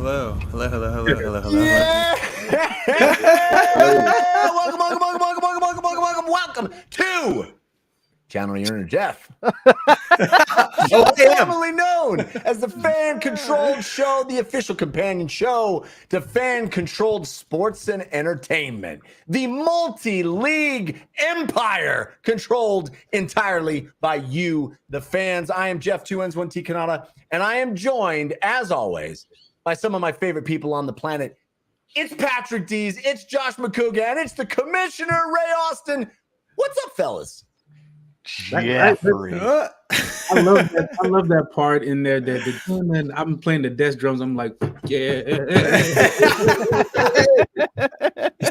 Hello. Yeah! Welcome to Channel Your Inner Jeff. Formerly known as the fan-controlled show, the official companion show to fan-controlled sports and entertainment. The multi-league empire controlled entirely by you, the fans. I am Jeff 2Ns1T Kanata, and I am joined, as always, by some of my favorite people on the planet. It's Patrick Dees, it's Josh McCouga, and it's the Commissioner, Ray Austin. What's up, fellas? Jeffrey. I love that part in there that I'm playing the desk drums. I'm like, yeah.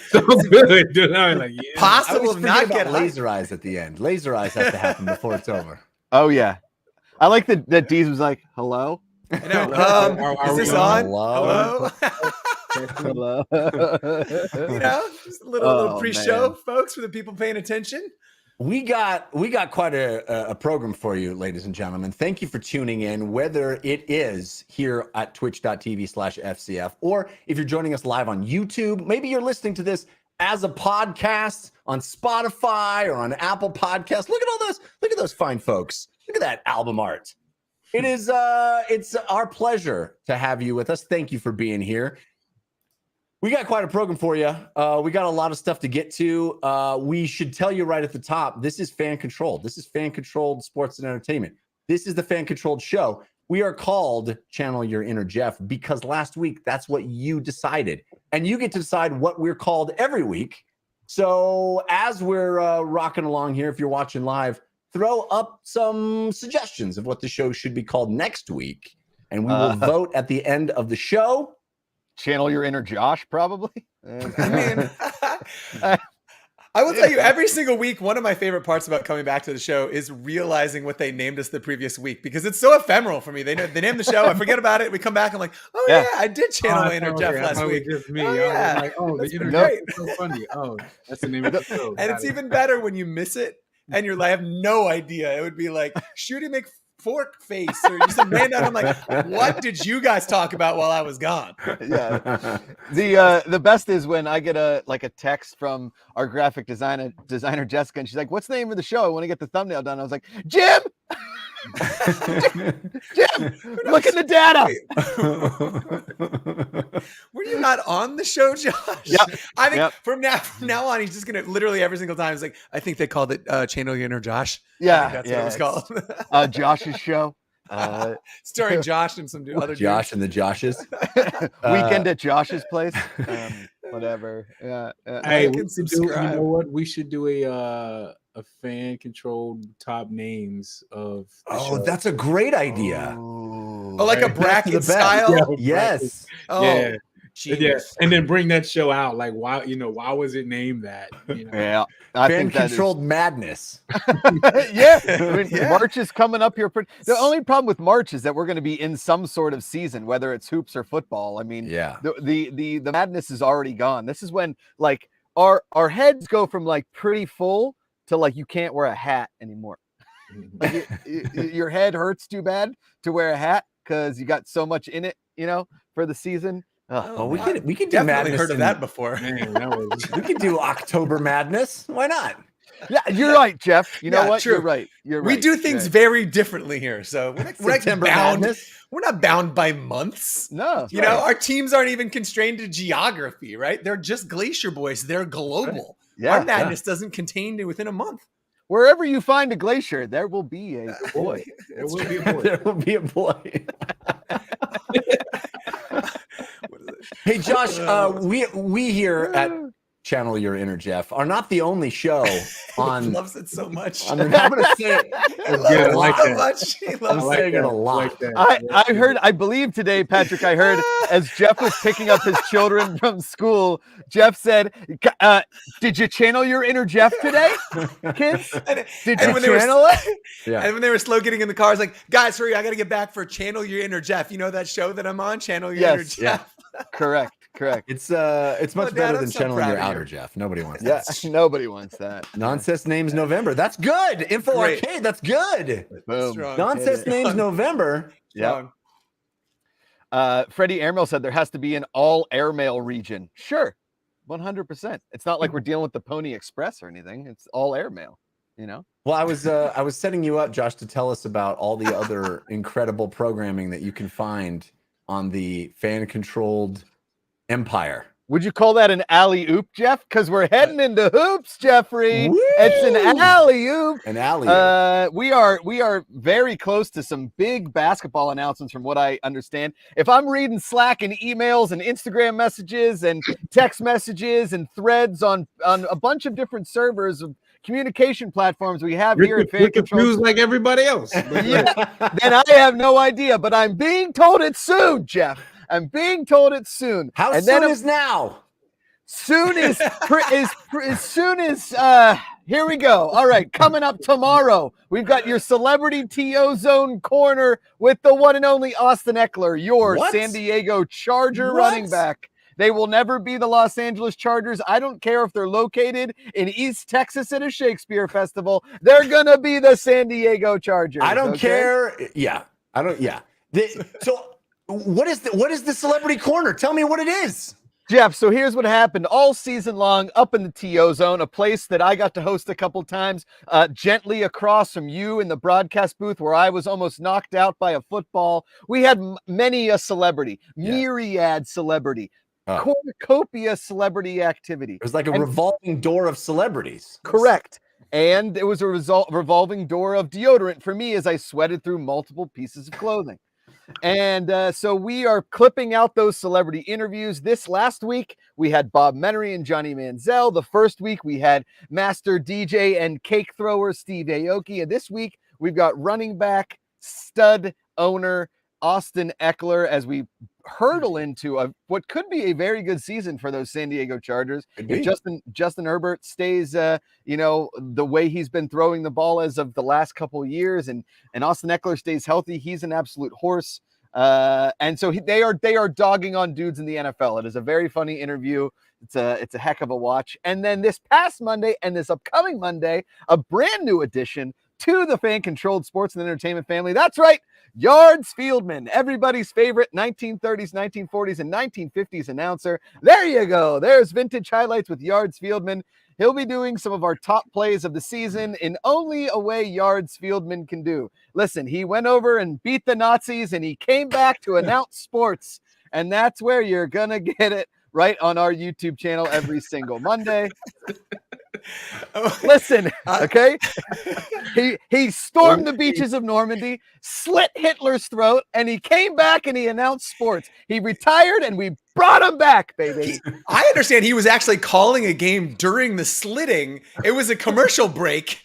So good, dude. I'm like, yeah. Possible not get laser eyes at the end. Laser eyes have to happen before it's over. Oh yeah. I like that Deez was like, hello. I know. Is this on? Hello? Hello. You know, just a little pre-show, man. Folks, for the people paying attention. We got quite a program for you, ladies and gentlemen. Thank you for tuning in, whether it is here at twitch.tv/FCF or if you're joining us live on YouTube. Maybe you're listening to this as a podcast on Spotify or on Apple Podcasts. Look at all those. Look at those fine folks. Look at that album art. It is it's our pleasure to have you with us. Thank you for being here. We got quite a program for you. We got a lot of stuff to get to. We should tell you right at the top, this is fan-controlled. This is fan-controlled sports and entertainment. This is the fan-controlled show. We are called Channel Your Inner Jeff because last week, that's what you decided. And you get to decide what we're called every week. So as we're rocking along here, if you're watching live, throw up some suggestions of what the show should be called next week. And we will vote at the end of the show. Channel Your Inner Josh, probably. I mean, I will tell you, every single week, one of my favorite parts about coming back to the show is realizing what they named us the previous week because it's so ephemeral for me. They named the show, I forget about it. We come back, I'm like, oh yeah, I did channel my inner Jeff last week. Just me. Oh, yeah. Like, oh, that's the pretty inner great. Jeff is so funny. Oh, that's the name of the show. And it's even better when you miss it and you're like, I have no idea. It would be like Shooty McFork face or just a man down. I'm like, what did you guys talk about while I was gone? Yeah. The best is when I get a text from our graphic designer Jessica, and she's like, "What's the name of the show? I want to get the thumbnail done." I was like, "Jim, Jim, look at the data." Were you not on the show, Josh? Yep. I think from now on, he's just gonna literally every single time. He's like, I think they called it Channel Your Inner Josh. Yeah, that's what it was called. Josh's show. Starring Josh and some other Josh dudes. and the Joshes. Weekend at Josh's place. Whatever. Hey, can you know what? We should do a fan-controlled top names of the show. That's a great idea. Oh, like a bracket style. Yeah, Yes. Oh, yeah. geez. Yeah, and then bring that show out. Like, why was it named that? You know? Yeah, I think that Fan-controlled madness. yeah, I mean, March is coming up here. The only problem with March is that we're going to be in some sort of season, whether it's hoops or football. I mean, Yeah. the madness is already gone. This is when like our heads go from like pretty full to like you can't wear a hat anymore. Like your head hurts too bad to wear a hat because you got so much in it, you know, for the season. Oh, we can do Definitely madness. heard of that before. Man, that was We can do October madness. Why not? Yeah, you're right, Jeff. You know Yeah, what? true. You're right. You're right. We do things very differently here, so we're not September bound. madness. We're not bound by months. No, You know, our teams aren't even constrained to geography, right? They're just Glacier Boys. They're global. Yeah, Our madness doesn't contain it within a month. wherever you find a glacier, there will be a boy. there will be a boy. There will be a boy. Hey, Josh, we here at Channel Your Inner Jeff are not the only show on. He loves it so much. I'm going to say it. Yeah, I like so that. much. He I'm loves it. saying it a I lot. like that. I believe today, Patrick, I heard as Jeff was picking up his children from school, Jeff said, did you channel your inner Jeff today, kids? Did you channel it? Yeah. And when they were slow getting in the car, I was like, guys, hurry, I got to get back for Channel Your Inner Jeff. You know that show that I'm on? Channel Your Inner Yes. Jeff. Correct. It's much Dad, better I'm than so channeling proud your of outer you. Jeff. Nobody wants that. Yeah, nobody wants that. Nonsense names November. That's good. Info Great. Arcade. That's good. Boom. Strong. Nonsense names November. Yeah. Strong. Freddie Airmail said there has to be an all airmail region. Sure, 100%. It's not like we're dealing with the Pony Express or anything. It's all airmail, you know? Well, I was setting you up, Josh, to tell us about all the other incredible programming that you can find on the fan-controlled empire. Would you call that an alley-oop, Jeff? Because we're heading into hoops, Jeffrey. Woo! It's an alley-oop. An alley-oop. We are very close to some big basketball announcements from what I understand. If I'm reading Slack and emails and Instagram messages and text messages and threads on a bunch of different servers of communication platforms we have here at Fan Control, like everybody else. yeah, then I have no idea. But I'm being told it's soon, Jeff. I'm being told it's soon. How and soon then is now? Soon is as soon as here we go. All right, coming up tomorrow, we've got your celebrity TO Zone corner with the one and only Austin Eckler, your San Diego Charger running back. They will never be the Los Angeles Chargers. I don't care if they're located in East Texas at a Shakespeare festival. They're gonna be the San Diego Chargers. I don't care. Yeah, I don't. Yeah. So. What is the celebrity corner? Tell me what it is. Jeff, so here's what happened all season long up in the TO Zone, a place that I got to host a couple times, gently across from you in the broadcast booth where I was almost knocked out by a football. We had many a celebrity, myriad celebrity, cornucopia celebrity activity. It was like a revolving door of celebrities. Correct. And it was a revolving door of deodorant for me as I sweated through multiple pieces of clothing. And so we are clipping out those celebrity interviews. This last week, we had Bob Menery and Johnny Manziel. The first week, we had master DJ and cake thrower Steve Aoki. And this week, we've got running back, stud owner Austin Eckler as we hurdle into what could be a very good season for those San Diego Chargers. If Justin Herbert stays, the way he's been throwing the ball as of the last couple of years, and Austin Eckler stays healthy, he's an absolute horse. And so they are dogging on dudes in the NFL. It is a very funny interview. It's a heck of a watch. And then this past Monday and this upcoming Monday, a brand new addition to the fan-controlled sports and entertainment family. That's right. Yards Fieldman, everybody's favorite 1930s, 1940s, and 1950s announcer. There you go. There's vintage highlights with Yards Fieldman. He'll be doing some of our top plays of the season in only a way Yards Fieldman can do. Listen, he went over and beat the Nazis, and he came back to announce sports. And that's where you're going to get it right on our YouTube channel every single Monday. Listen, okay? He stormed the beaches of Normandy, slit Hitler's throat, and he came back and he announced sports. He retired and we brought him back, baby. I understand he was actually calling a game during the slitting. It was a commercial break.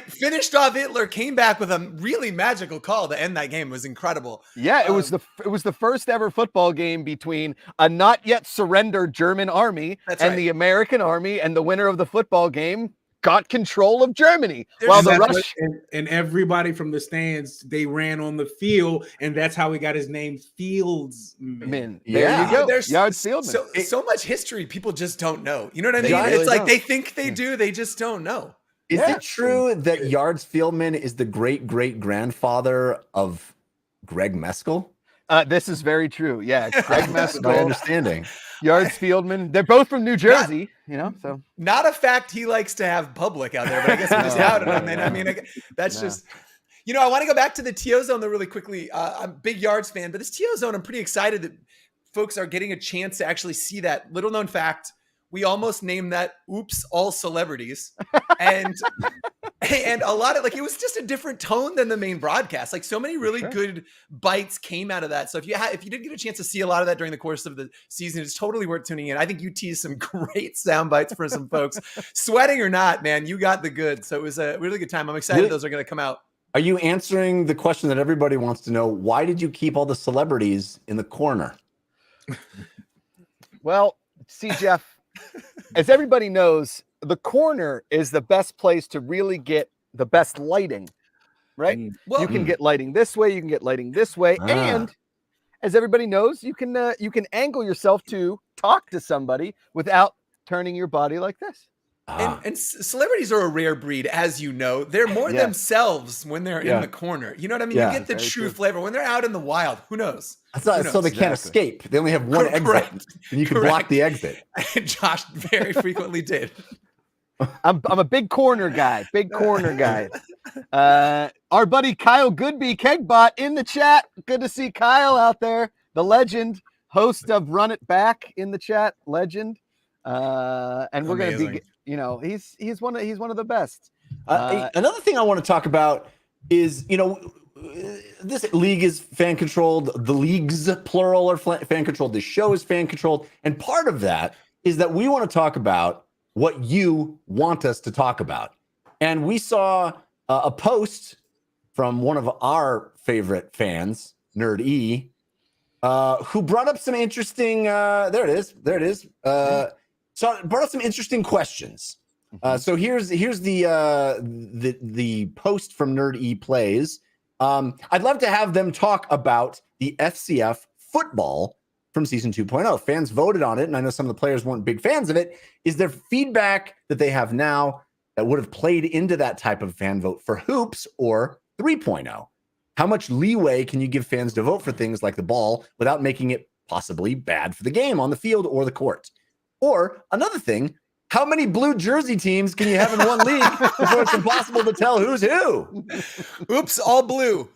Finished off Hitler, came back with a really magical call to end that game. It was incredible. Yeah, it was the first ever football game between a not yet surrendered German army and the American army, and the winner of the football game got control of Germany. While the Rush and everybody from the stands, they ran on the field, and that's how he got his name, Fieldsman. There you go. There's Yards Fieldman. So much history people just don't know. You know what I mean? Really it's like don't. they think they do, they just don't know. Is it true that Yards Fieldman is the great-great-grandfather of Greg Meskel? This is very true. Yeah, Greg Meskel. My understanding. Yards Fieldman. They're both from New Jersey, so. Not a fact he likes to have public out there, but I guess he just outed him. And I mean, that's just, I want to go back to the TO Zone though really quickly. I'm a big Yards fan, but this TO Zone, I'm pretty excited that folks are getting a chance to actually see that. Little known fact, we almost named that Oops All Celebrities. And a lot of, it was just a different tone than the main broadcast. So many really good bites came out of that. So if you did get a chance to see a lot of that during the course of the season, it's totally worth tuning in. I think you teased some great sound bites for some folks. Sweating or not, man, you got the goods. So it was a really good time. I'm excited those are going to come out. Are you answering the question that everybody wants to know? Why did you keep all the celebrities in the corner? Well, see, Jeff, as everybody knows, the corner is the best place to really get the best lighting, right? Well, you can get lighting this way, you can get lighting this way, and as everybody knows, you can angle yourself to talk to somebody without turning your body like this. And celebrities are a rare breed, as you know. They're more themselves when they're in the corner. You know what I mean? Yeah. You get the true flavor. When they're out in the wild, who knows? So they can't escape. They only have one exit, and you can block the exit. Josh very frequently did. I'm a big corner guy. Our buddy Kyle Goodby, Kegbot, in the chat. Good to see Kyle out there. The legend, host of Run It Back in the chat. Legend. And we're going to be, he's one of the best. Another thing I want to talk about is, this league is fan controlled. The leagues, plural, are fan controlled. The show is fan controlled. And part of that is that we want to talk about what you want us to talk about. And we saw a post from one of our favorite fans, Nerd E, who brought up some interesting, there it is. So brought up some interesting questions. So here's the post from Nerd E Plays. I'd love to have them talk about the FCF football from season 2.0. Fans voted on it, and I know some of the players weren't big fans of it. Is there feedback that they have now that would have played into that type of fan vote for Hoops or 3.0? How much leeway can you give fans to vote for things like the ball without making it possibly bad for the game on the field or the court? Or another thing, how many blue jersey teams can you have in one league before it's impossible to tell who's who? Oops, all blue.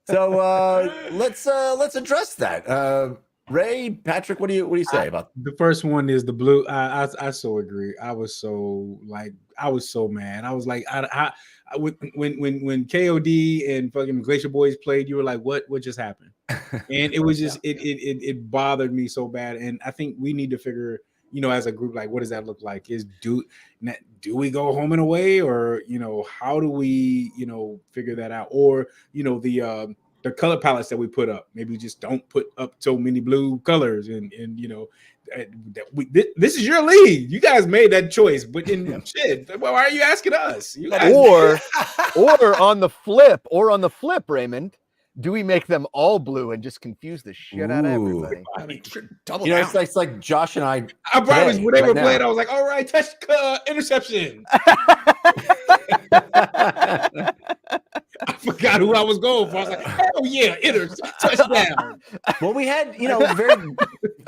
So let's address that. Ray, Patrick, what do you say about the first one? Is the blue? I so agree. I was so mad. I was like, when KOD and fucking Glacier Boys played, you were like, what just happened? And it was just it bothered me so bad. And I think we need to figure, as a group, like, what does that look like? Do we go home and away, or how do we figure that out? Or the color palettes that we put up, maybe just don't put up so many blue colors, and this is your league. You guys made that choice, but shit, why are you asking us? Or on the flip, Raymond, do we make them all blue and just confuse the shit out of everybody? I mean, double it's like Josh and I promise when they were playing, I was like, all right, touch interception. I forgot who I was going for. I was like, oh yeah, touchdown. Well, we had,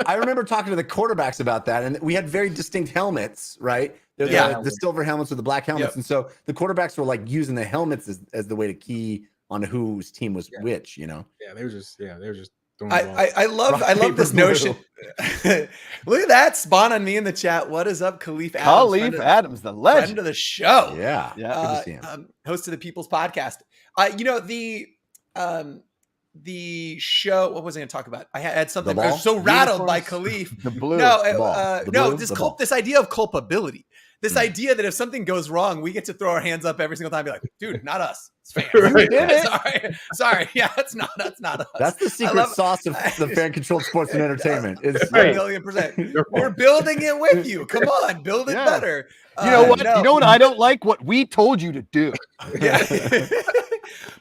I remember talking to the quarterbacks about that, and we had very distinct helmets, right? The silver helmets with the black helmets. Yep. And so the quarterbacks were like using the helmets as the way to key on whose team was which, Yeah, they were just throwing I love this notion. Look at that spawn on me in the chat. What is up, Khalif Adams? Khalif Adams, the legend friend of the show. Yeah. Good to see him. Host of the People's Podcast. The show. What was I going to talk about? I had something. I was so rattled by Khalif. The blue. This idea of culpability. This idea that if something goes wrong, we get to throw our hands up every single time and be like, dude, not us. It's fans. Right. Did it? Sorry. Yeah, that's not us. That's the secret sauce of the fan-controlled sports and entertainment. It's 1,000,000%. We're building it with you. Come on, build it better. You know what? You know what I don't like? What we told you to do. Yeah.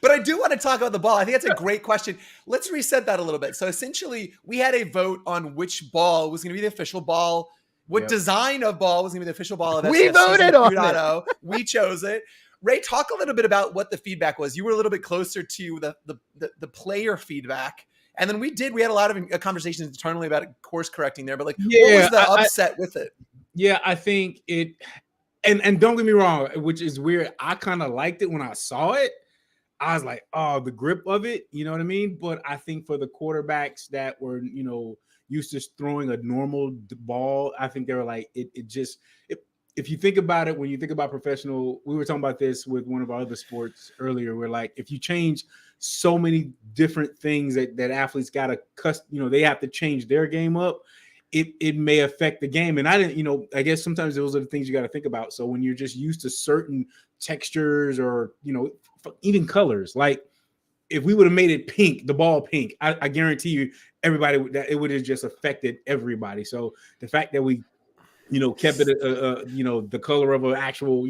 But I do want to talk about the ball. I think that's a great question. Let's reset that a little bit. So essentially, we had a vote on which ball was going to be the official ball. What design of ball was going to be the official ball of FCF? We voted on it. We chose it. Ray, talk a little bit about what the feedback was. You were a little bit closer to the player feedback. And then we had a lot of conversations internally about course correcting there. But what was the upset with it? Yeah, I think it, and don't get me wrong, which is weird. I kind of liked it when I saw it. I was like, oh, the grip of it, you know what I mean? But I think for the quarterbacks that were, used to throwing a normal ball, I think they were like, if you think about it, when you think about professional, we were talking about this with one of our other sports earlier, where like, if you change so many different things that athletes got to, they have to change their game up, it may affect the game. And I guess sometimes those are the things you got to think about. So when you're just used to certain textures or, even colors, like if we would have made it pink, the ball pink, I guarantee you everybody it would have just affected everybody. So the fact that we, kept it, the color of an actual,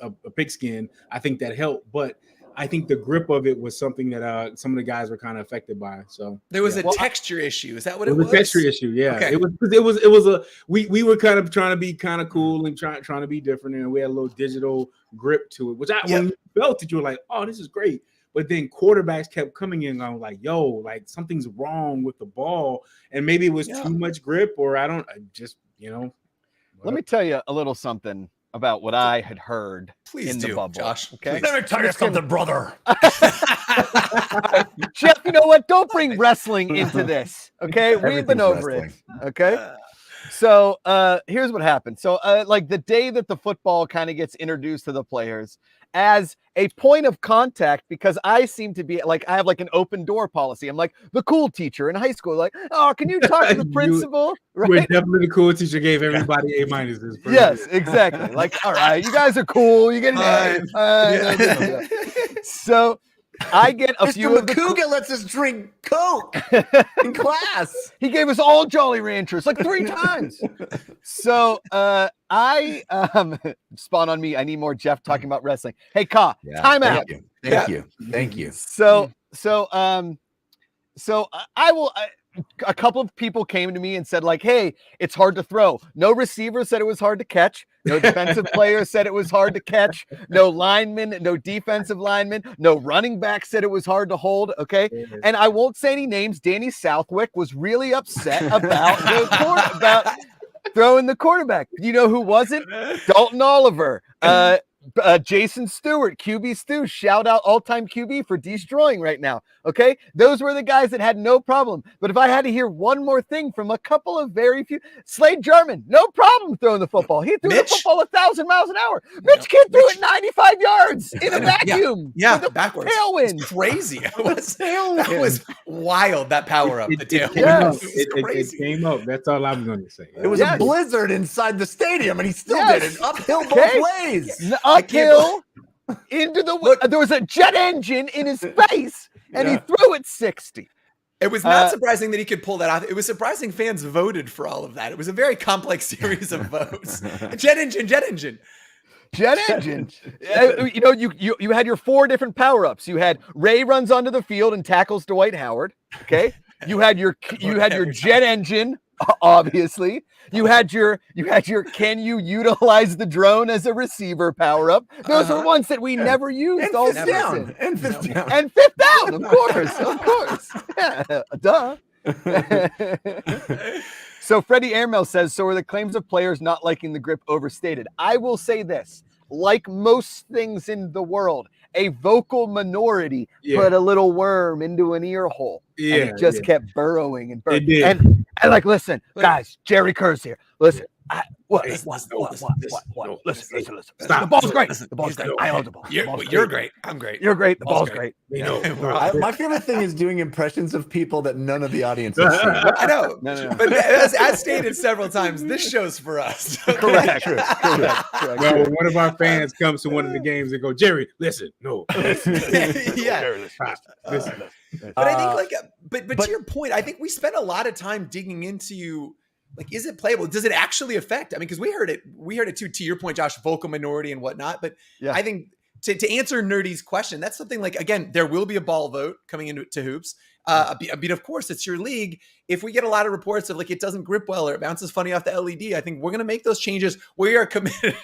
a pigskin, I think that helped. But I think the grip of it was something that some of the guys were kind of affected by. So there was a texture issue. Is that what it was? A texture issue, yeah. Okay. It was a we were kind of trying to be kind of cool and trying to be different, and we had a little digital grip to it, which when you felt it, you were like, oh, this is great. But then quarterbacks kept coming in, and I was like, yo, like something's wrong with the ball, and maybe it was too much grip, or I just Let me tell you a little something about what I had heard in the bubble. Josh. Okay, Let me tell you something, brother. Jeff, you know what? Don't bring wrestling into this. Okay, we've been over it. Okay. So here's what happened. So like the day that the football kind of gets introduced to the players as a point of contact, because I seem to be like, I have like an open door policy. I'm like the cool teacher in high school. Like, oh, can you talk to the principal? Right? We're definitely the cool teacher. Gave everybody A minuses. Yes, exactly. Like, all right, you guys are cool. You get an A. So I get a few of the Cougar lets us drink Coke in class. He gave us all Jolly Ranchers like 3 times. So I spawn on me. I need more Jeff talking about wrestling. Hey, Ka, time out. Thank you. So I will. A couple of people came to me and said, like, hey, it's hard to throw. No receiver said it was hard to catch. No defensive player said it was hard to catch. No lineman, no defensive lineman, no running back said it was hard to hold. Okay. And I won't say any names. Danny Southwick was really upset about about throwing the quarterback. You know who wasn't? Dalton Oliver. Jason Stewart, QB Stu, shout out all-time QB for destroying right now. Okay, those were the guys that had no problem. But if I had to hear one more thing from a couple of very few, Slade Jarman, no problem throwing the football. He threw the football 1,000 miles an hour. Mitch Kidd threw it 95 yards in a vacuum. Yeah, backwards. Tailwind. Crazy. That was wild. That power up. The tailwind. Yes. It came up. That's all I'm going to say. It was a blizzard inside the stadium, and he still did it uphill both ways. Uphill into the there was a jet engine in his face, and he threw it 60. It was not surprising that he could pull that off. It was surprising fans voted for all of that. It was a very complex series of votes. Jet engine. You know, you had your 4 different power-ups. You had Ray runs onto the field and tackles Dwight Howard. Okay. You had your jet engine. Obviously, you had your can you utilize the drone as a receiver power up? Those are ones that we never used all season. And fifth down, of course. Yeah, duh. So Freddie Airmail says, so are the claims of players not liking the grip overstated? I will say this, like most things in the world, a vocal minority put a little worm into an ear hole. And it just kept burrowing and burrowing. And like, listen, guys, Jerry Kerr's here. Listen, Listen. Stop. The ball's great. The ball's great. I love the ball. You're great. I'm great. You're great. The ball's great. My favorite thing is doing impressions of people that none of the audience has seen. I know. No. But as stated several times, this show's for us. Correct. Well, one of our fans comes to one of the games and go, Jerry, listen. No. Yeah. Listen. But I think but to your point, I think we spent a lot of time digging into like, is it playable? Does it actually affect? I mean, because we heard it too, to your point, Josh, vocal minority and whatnot. But I think to answer Nerdy's question, that's something like, again, there will be a ball vote coming into hoops. I mean, of course, it's your league. If we get a lot of reports of like it doesn't grip well or it bounces funny off the LED, I think we're going to make those changes. We are committed.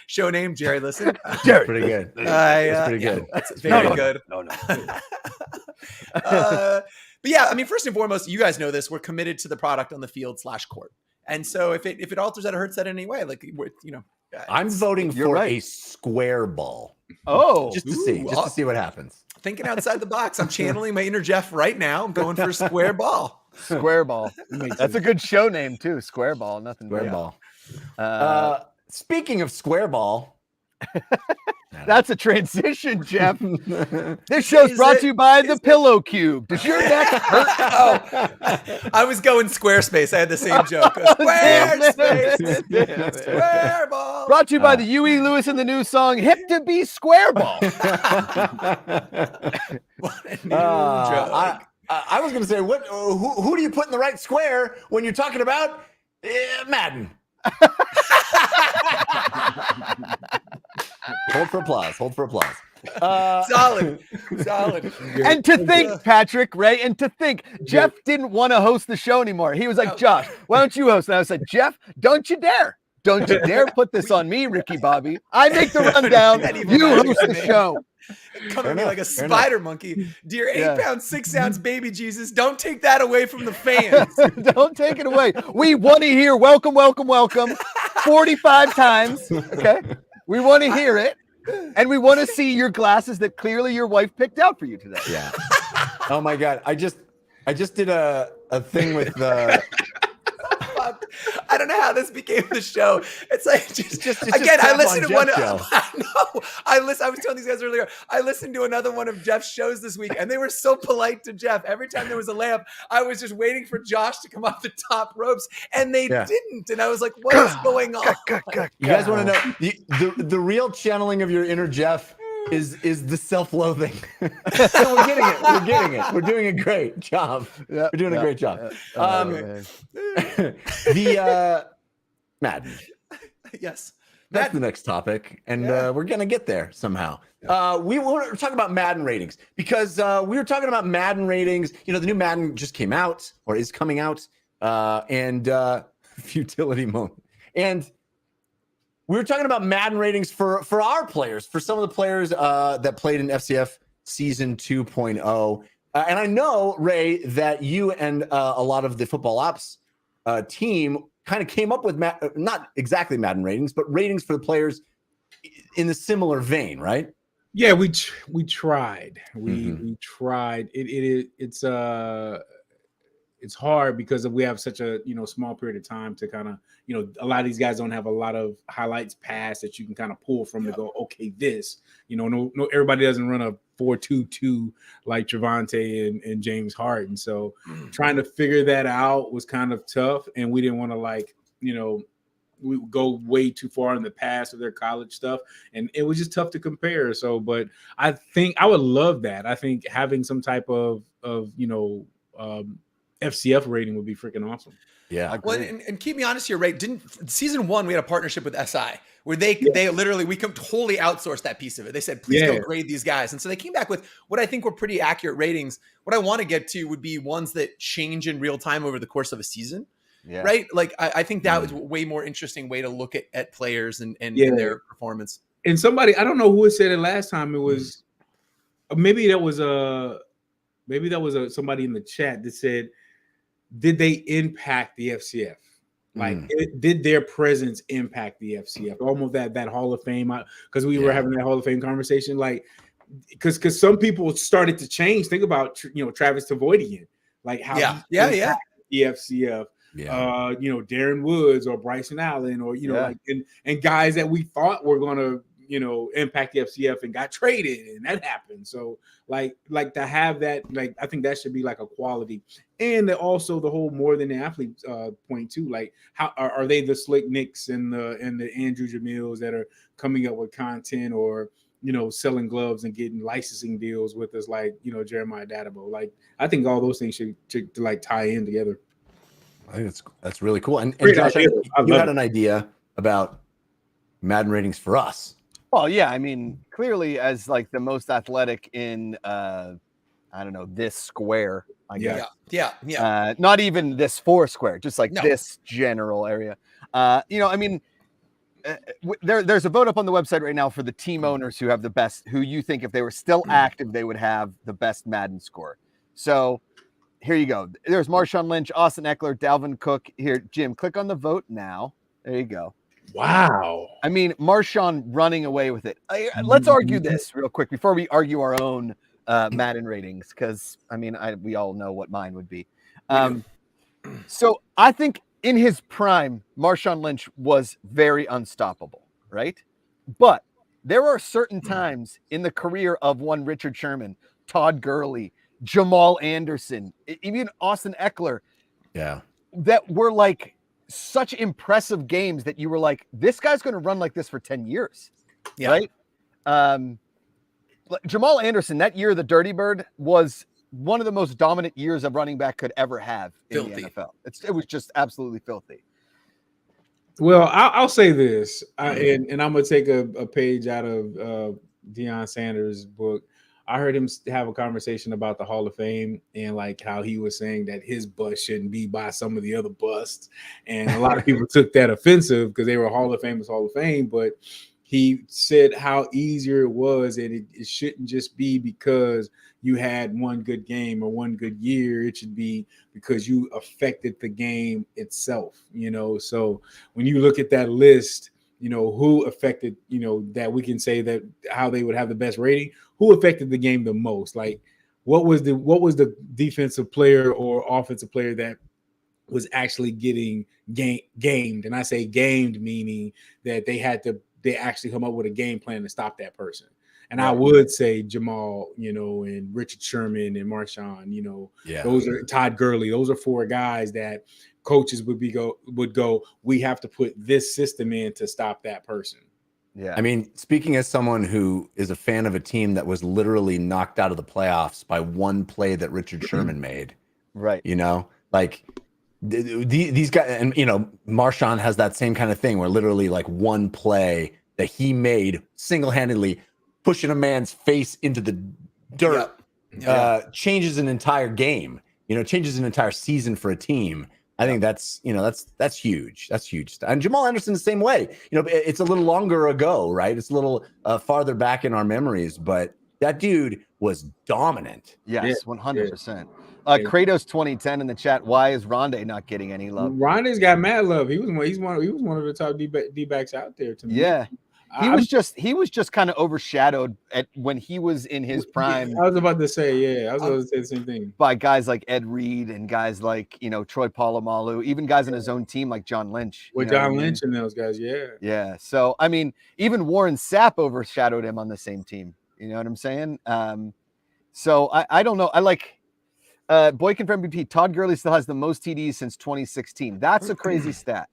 Show name, Jerry. Listen, Jerry, pretty good. That's pretty good. That's very good. No. But yeah, I mean, first and foremost, you guys know this. We're committed to the product on the field /court, and so if it alters that or hurts that in any way, like I'm voting for a square ball. Oh, just to see what happens. Thinking outside the box. I'm channeling my inner Jeff right now. I'm going for square ball. Square ball. That's a good show name too. Square ball. Nothing. Square ball. Speaking of square ball. That's a transition, Jeff. This show's brought to you by the Pillow Cube. Does your neck hurt? I was going Squarespace. I had the same joke. Squarespace. Square ball. Brought to you by the Huey Lewis and the News song "Hip to Be Square Ball." What a new joke. I was going to say, who do you put in the right square when you're talking about Madden? Hold for applause. Solid. And to think, Patrick, Ray, and to think, Jeff didn't want to host the show anymore. He was like, Josh, why don't you host? And I said, Jeff, don't you dare. Don't you dare put this on me, Ricky Bobby. I make the rundown. You host the show. Come at me like a spider monkey. Dear 8-pound, 6-ounce baby Jesus, don't take that away from the fans. Don't take it away. We want to hear welcome, welcome, welcome 45 times. Okay. We want to hear it. And we want to see your glasses that clearly your wife picked out for you today. Yeah. Oh my God. I just did a thing with the I don't know how this became the show. It's like just again, I listened to one. I know. I was telling these guys earlier. I listened to another one of Jeff's shows this week, and they were so polite to Jeff. Every time there was a layup, I was just waiting for Josh to come off the top ropes, and they didn't. And I was like, "What is going on?" You guys want to know the real channeling of your inner Jeff is the self-loathing. We're getting it. We're doing a great job. We're doing a great job. The Madden. Yes. That's the next topic, and we're gonna get there somehow. We want to talk about Madden ratings because we were talking about Madden ratings. You know, the new Madden just came out or is coming out, and futility moment. And we were talking about Madden ratings for our players, for some of the players that played in FCF Season 2.0. And I know, Ray, that you and a lot of the Football Ops team kind of came up with not exactly Madden ratings, but ratings for the players in the similar vein, right? Yeah, we tried. We tried. It's hard because we have such a small period of time to kind of a lot of these guys don't have a lot of highlights pass that you can kind of pull from to go, okay, this no everybody doesn't run a 4.22 like Trevante and James Harden. So trying to figure that out was kind of tough, and we didn't want to we go way too far in the past of their college stuff, and it was just tough to compare. So, but I think I would love that. I think having some type of FCF rating would be freaking awesome. Yeah. Well, and keep me honest here, Ray. Didn't Season 1 we had a partnership with SI where they literally we could totally outsource that piece of it. They said, please go grade these guys. And so they came back with what I think were pretty accurate ratings. What I want to get to would be ones that change in real time over the course of a season. Yeah. Right. Like I think that was a way more interesting way to look at players and their performance. And somebody, I don't know who said it last time. It was maybe that was somebody in the chat that said, did they impact the FCF? Like, did their presence impact the FCF? Almost that Hall of Fame, because we were having that Hall of Fame conversation. Like, because some people started to change. Think about Travis Tavoydian, like how the FCF. Darren Woods or Bryson Allen or like and guys that we thought were gonna impact the FCF and got traded, and that happened. So like to have that, like I think that should be like a quality. And also the whole more than the athlete point too. Like how are they the Slick Nicks and the Andrew Jamils that are coming up with content or selling gloves and getting licensing deals with us, like Jeremiah Dadabo. Like I think all those things should like tie in together. I think that's really cool. And Josh, you had an idea about Madden ratings for us. Well, yeah, I mean, clearly as like the most athletic in I don't know, this square, I guess. Yeah. Not even this 4 square, just like this general area. I mean, there's a vote up on the website right now for the team owners who have the best, who you think if they were still active, they would have the best Madden score. So here you go. There's Marshawn Lynch, Austin Eckler, Dalvin Cook. Here, Jim, click on the vote now. There you go. Wow. I mean, Marshawn running away with it. Let's argue this real quick before we argue our own Madden ratings, because, I mean, we all know what mine would be. So I think in his prime, Marshawn Lynch was very unstoppable, right? But there are certain times in the career of one Richard Sherman, Todd Gurley, Jamal Anderson, even Austin Eckler, that were like such impressive games that you were like, this guy's going to run like this for 10 years, right? Jamal Anderson, that year, the Dirty Bird was one of the most dominant years a running back could ever have in the NFL. It was just absolutely filthy. Well, I'll say this, and I'm going to take a page out of Deion Sanders' book, I heard him have a conversation about the Hall of Fame and like how he was saying that his bust shouldn't be by some of the other busts. And a lot of people took that offensive because they were Hall of Fame. But he said how easier it was, and it shouldn't just be because you had one good game or one good year. It should be because you affected the game itself, So when you look at that list, who affected, that we can say that how they would have the best rating, who affected the game the most? Like what was the defensive player or offensive player that was actually getting gamed? And I say gamed meaning that they actually come up with a game plan to stop that person. And I would say Jamal, and Richard Sherman and Marshawn, those are Todd Gurley. Those are 4 guys that coaches would go, we have to put this system in to stop that person. Yeah. I mean, speaking as someone who is a fan of a team that was literally knocked out of the playoffs by one play that Richard Sherman made. Right. Like these guys, and Marshawn has that same kind of thing where literally like one play that he made single-handedly pushing a man's face into the dirt changes an entire game, changes an entire season for a team. I think that's huge. That's huge. And Jamal Anderson the same way. It's a little longer ago, right? It's a little farther back in our memories, but that dude was dominant. Yes, 100%. Kratos 2010 in the chat. Why is Rondé not getting any love? Rondé's got mad love. He was one of the top D-backs out there to me. Yeah. He was just kind of overshadowed when he was in his prime. I was about to say, I was about to say the same thing. By guys like Ed Reed and guys like, Troy Polamalu, even guys on his own team like John Lynch. With John Lynch and those guys, yeah. Yeah. So, I mean, even Warren Sapp overshadowed him on the same team. You know what I'm saying? So I don't know. I like Boykin for MVP. Todd Gurley still has the most TDs since 2016. That's a crazy stat.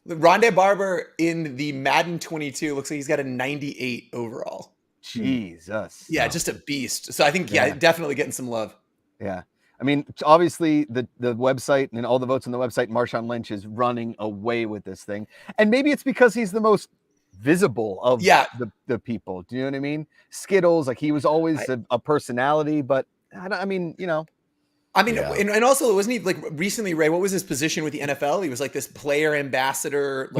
Rondé Barber in the Madden 22 looks like he's got a 98 overall. Jesus. Yeah, just a beast. So I think, definitely getting some love. Yeah. I mean, obviously the website and all the votes on the website, Marshawn Lynch is running away with this thing. And maybe it's because he's the most visible of the people. Do you know what I mean? Skittles, like he was always a personality, but and also wasn't he like recently, Ray? What was his position with the NFL? He was like this player ambassador,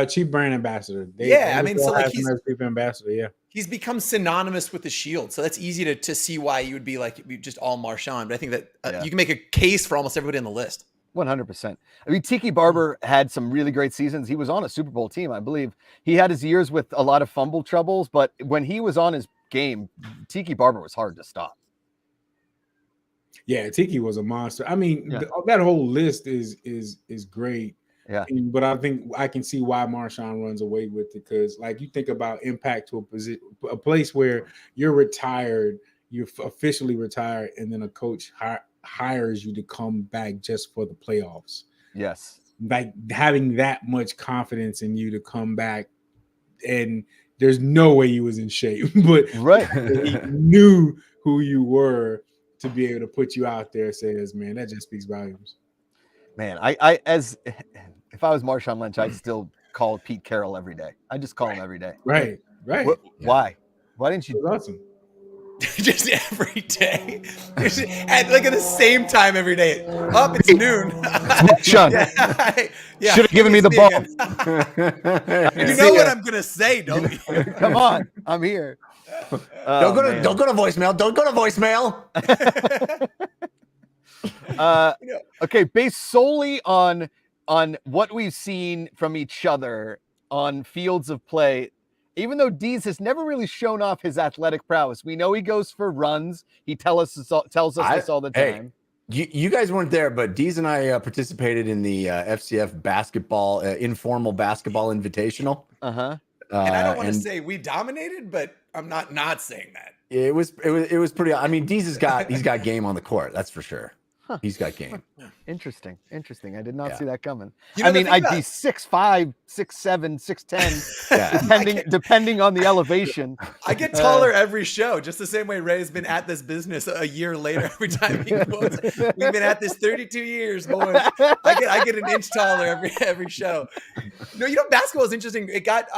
chief brand ambassador. Chief ambassador. He's become synonymous with the Shield, so that's easy to see why you would be like just all Marshawn. But I think that you can make a case for almost everybody on the list. 100%. I mean, Tiki Barber had some really great seasons. He was on a Super Bowl team, I believe. He had his years with a lot of fumble troubles, but when he was on his game, Tiki Barber was hard to stop. Yeah, Tiki was a monster. I mean, that whole list is great. Yeah. But I think I can see why Marshawn runs away with it, because like you think about impact to a place where you're retired, you're officially retired, and then a coach hires you to come back just for the playoffs. Yes. Like having that much confidence in you to come back, and there's no way he was in shape, but he knew who you were to be able to put you out there says, man, that just speaks volumes. Man, if I was Marshawn Lynch, I'd still call Pete Carroll every day. I just call him every day. Right. Why? Why didn't you? That's awesome. Just every day. At the same time every day. Up, it's noon. Sean, should have given me the ball. You know what I'm gonna say, don't you? Come on, I'm here. Don't go to voicemail. Don't go to voicemail. Okay, based solely on what we've seen from each other on fields of play, even though Dees has never really shown off his athletic prowess, we know he goes for runs. He tells us this all the time. You guys weren't there, but Dees and I participated in the FCF basketball informal basketball invitational. Uh-huh. And I don't want to say we dominated, but I'm not saying that. It was pretty. I mean, Dees he's got game on the court. That's for sure. Huh. He's got game. Interesting. I did not see that coming. I'd be 6'5", 6'7", 6'10", depending on the elevation. I get taller every show, just the same way Ray's been at this business a year later every time he quotes. We've been at this 32 years, boys. I get an inch taller every show. No, basketball is interesting. It got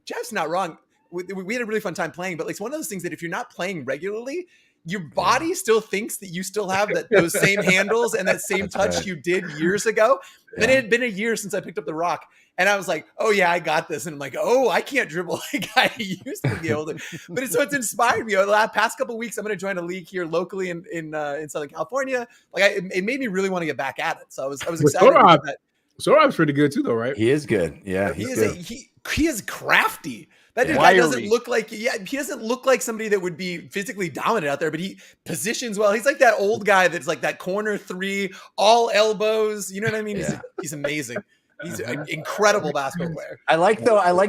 Jeff's not wrong. we had a really fun time playing, but like it's one of those things that if you're not playing regularly, your body still thinks that you still have those same handles and that same touch you did years ago. And it had been a year since I picked up the rock. And I was like, oh yeah, I got this. And I'm like, oh, I can't dribble like I used to be able to. But it's inspired me. Over the past couple of weeks, I'm going to join a league here locally in Southern California. Like it made me really want to get back at it. So I was excited about that. Sorab's pretty good too, though, right? He is good. Yeah, he is crafty. That guy doesn't look like he doesn't look like somebody that would be physically dominant out there, but he positions well. He's like that old guy that's like that corner three, all elbows. You know what I mean? Yeah. He's amazing. He's an incredible basketball player. I like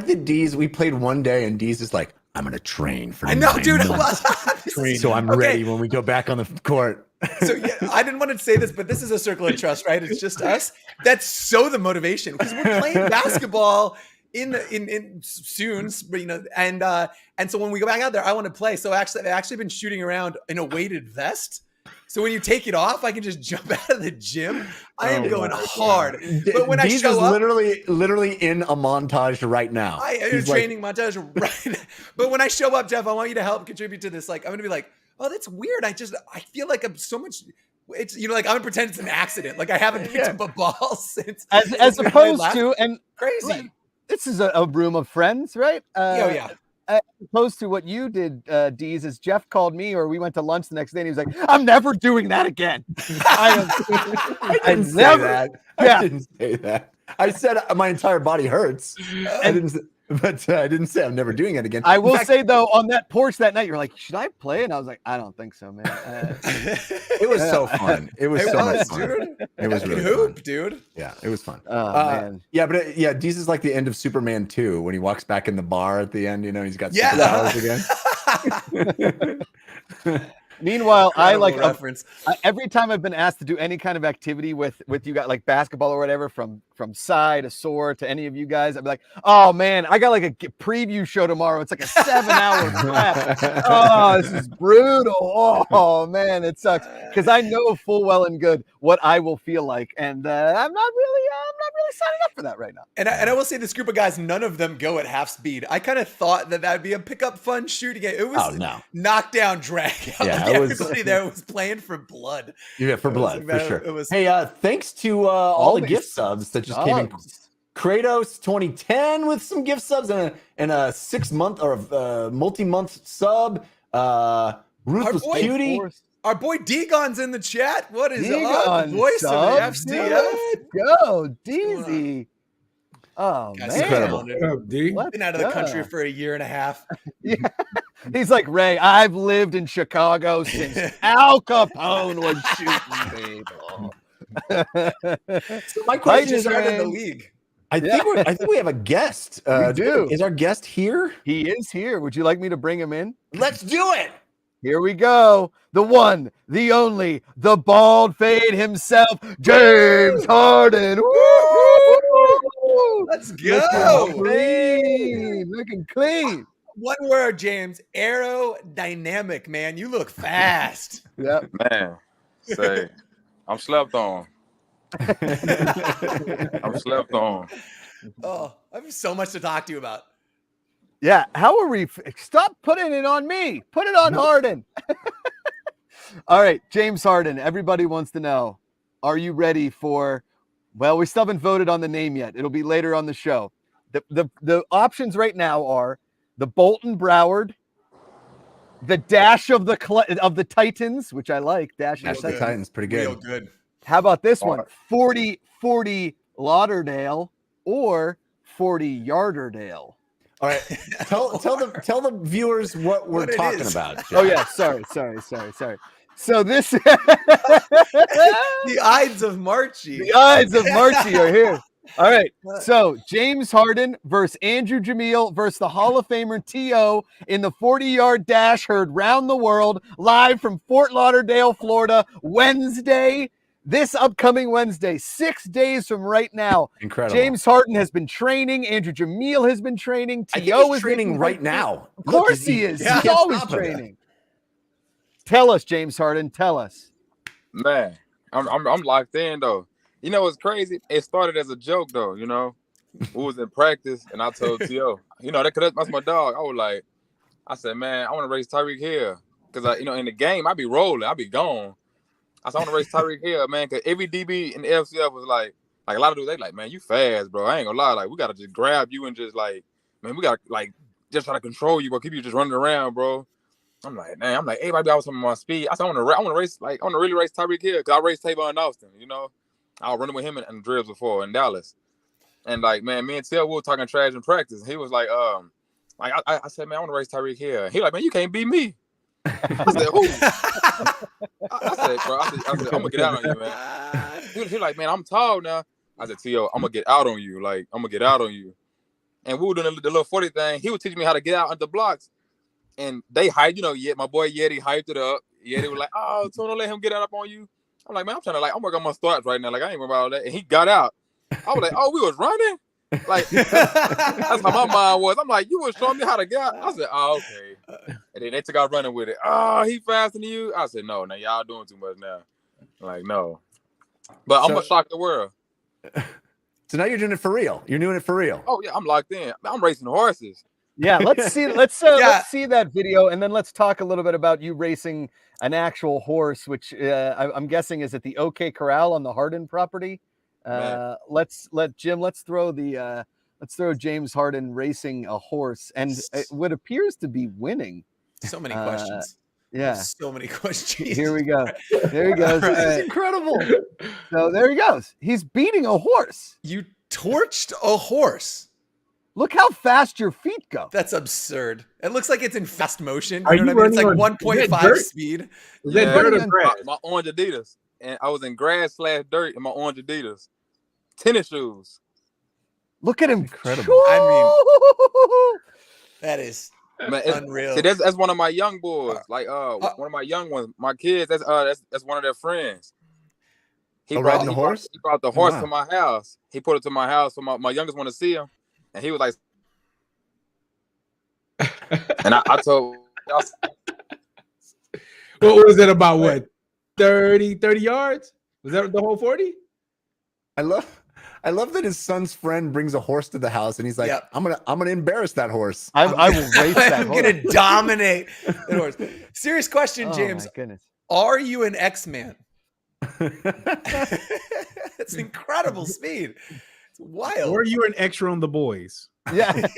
the D's. We played one day, and D's is like, I'm gonna train for. I know, dude. So I'm ready when we go back on the court. So yeah, I didn't want to say this, but this is a circle of trust, right? It's just us. That's so the motivation because we're playing basketball in soon, you know, and so when we go back out there, I want to play. So I've actually been shooting around in a weighted vest. So when you take it off, I can just jump out of the gym. I am going hard. But when I show up, literally in a montage right now. I'm training montage right now. But when I show up, Jeff, I want you to help contribute to this. Like I'm gonna be like, oh, that's weird. I feel like I'm so much. It's like I'm gonna pretend it's an accident. Like I haven't picked up a ball since. As opposed to crazy. This is a room of friends, right? Yeah. As opposed to what you did, Deez, is Jeff called me or we went to lunch the next day and he was like, I'm never doing that again. I didn't say that. I didn't say that. I said my entire body hurts. I didn't say I'm never doing it again. I will say though, on that porch that night, you're like, should I play? And I was like, I don't think so, man. It was so fun. It was so much fun. Dude. It was really hoop, fun. dude. Yeah, it was fun. Oh man. Yeah, but Deez is like the end of Superman 2 when he walks back in the bar at the end. You know, he's got superpowers again. Meanwhile, I like reference. Every time I've been asked to do any kind of activity with you guys, like basketball or whatever, from Cy to Soar to any of you guys, I'd be like, oh man, I got like a preview show tomorrow. It's like a 7-hour prep. Oh, this is brutal. Oh man, it sucks because I know full well and good what I will feel like, and I'm not really signing up for that right now. And I will say, this group of guys, none of them go at half speed. I kind of thought that would be a pickup fun shooting game. It was knockdown, drag out. Yeah, everybody there was playing for blood. Yeah, for blood, for sure. It was. Hey, thanks to all the gift subs that just came in. Kratos 2010 with some gift subs and a 6-month or multi-month sub. Ruthless Cutie. Our boy Degon's in the chat. What is up? Voice of the FCF. Let's go, Deezy. Oh, Guys, man. Incredible. Been out of the country for a year and a half. Yeah. He's like, Ray, I've lived in Chicago since Al Capone was shooting people. So my question is, in the league. I think we have a guest. We do. Is our guest here? He is here. Would you like me to bring him in? Let's do it. Here we go. The one, the only, the bald fade himself, James Harden. Woo! Let's go. Looking clean. One word, James. Aerodynamic, man. You look fast. Yep. Man, say, I'm slept on. I'm slept on. Oh, I have so much to talk to you about. Yeah. How are we? Stop putting it on me. Put it on Harden. All right, James Harden. Everybody wants to know, are you ready for, well, we still haven't voted on the name yet. It'll be later on the show. The options right now are the Bolton Broward, the Dash of the Titans, which I like. Dash of the Titans, pretty good. Real good. How about this one? 40-40 Lauderdale or 40 Yarderdale? All right, tell the viewers what we're talking about. Jeff. Oh yeah, sorry. So this The Ides of Marchie. The Ides of Marchie are here. All right, so James Harden versus Andrew Jamil versus the Hall of Famer T.O. in the 40-yard dash heard round the world live from Fort Lauderdale, Florida, this upcoming Wednesday, 6 days from right now. Incredible. James Harden has been training. Andrew Jamil has been training. T.O. is training right now. Of course he is. Yeah. He's always training. Tell us, James Harden. Tell us. Man, I'm locked in though. You know what's crazy? It started as a joke though, you know. we was in practice, and I told T.O., that's my dog. I said, man, I want to race Tyreek Hill. Because, in the game, I be rolling. I be gone. I said, I want to race Tyreek Hill, man, because every DB in the FCF was like a lot of dudes, they like, man, you fast, bro. I ain't gonna lie. Like, we got to just grab you and just, like, man, we got to, like, just try to control you, but keep you just running around, bro. I'm like, everybody else on my speed. I said, I want to race, like, I want to really race Tyreek Hill because I raced Tavon Austin, I was running with him in the dribs before in Dallas. And, like, man, me and Till, we were talking trash in practice. He was like, I said, man, I want to race Tyreek Hill. He like, man, you can't beat me. I said, who? I said, bro, I'm going to get out on you, man. He like, man, I'm tall now. I said, T.O., I'm going to get out on you. Like, I'm going to get out on you. And we were doing the little 40 thing. He was teaching me how to get out under blocks. And they hyped, my boy Yeti hyped it up. Yeti was like, oh, so don't let him get out up on you. I'm like, man, I'm working on my starts right now. Like, I ain't worried about all that. And he got out. I was like, oh, we was running? Like, that's how my mind was. I'm like, you was showing me how to get out. I said, oh, okay. And then they took out running with it. Oh, he faster than you? I said, no, now y'all doing too much now. Like, no. But I'm going to shock the world. So now you're doing it for real. You're doing it for real. Oh, yeah, I'm locked in. I'm racing horses. Yeah, let's see that video, and then let's talk a little bit about you racing an actual horse, which I'm guessing is at the OK Corral on the Harden property. Let's throw James Harden racing a horse, and what appears to be winning. So many questions. Yeah, so many questions. Here we go. There he goes. This is incredible. So there he goes. He's beating a horse. You torched a horse. Look how fast your feet go. That's absurd. It looks like it's in fast motion. Are You know you what I mean? It's like running 1.5 speed. Is that dirt or grass? My orange Adidas. And I was in grass/dirt in my orange Adidas. Tennis shoes. Look at him. Incredible. I mean, that is unreal. See, that's one of my young boys. Like one of my young ones. My kids, that's one of their friends. He brought the horse? He brought the horse to my house. He put it to my house for my youngest one to see him. And he was like, and I told what was it about? What 30 yards? Was that the whole 40? I love that his son's friend brings a horse to the house and he's like, yep. I'm gonna embarrass that horse. I will race that I'm horse. gonna dominate that horse. Serious question, James. My goodness. Are you an X-Man? It's incredible speed. It's wild. Or you were an extra on The Boys? Yeah.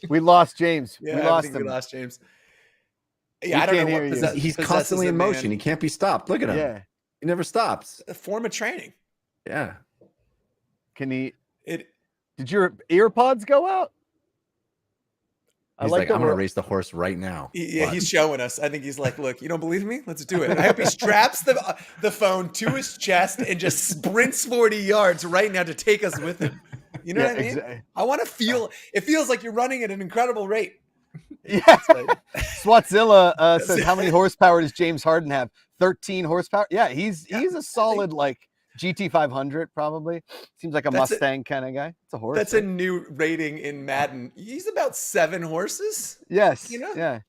We lost James. Yeah, we lost him. We lost James. Yeah, I don't know what he's constantly in motion. Man. He can't be stopped. Look at him. Yeah. He never stops. A form of training. Yeah. Can he? Did your earpods go out? He's like, I'm going to race the horse right now. Yeah, he's showing us. I think he's like, look, you don't believe me? Let's do it. I hope he straps the phone to his chest and just sprints 40 yards right now to take us with him. You know what I mean? Exactly. I want to feel, it feels like you're running at an incredible rate. Yeah. Swatzilla says, how many horsepower does James Harden have? 13 horsepower. Yeah, he's a solid like GT 500 probably. Seems like a Mustang kind of guy. It's a horse. That's a new rating in Madden. He's about 7 horses. Yes. Yeah.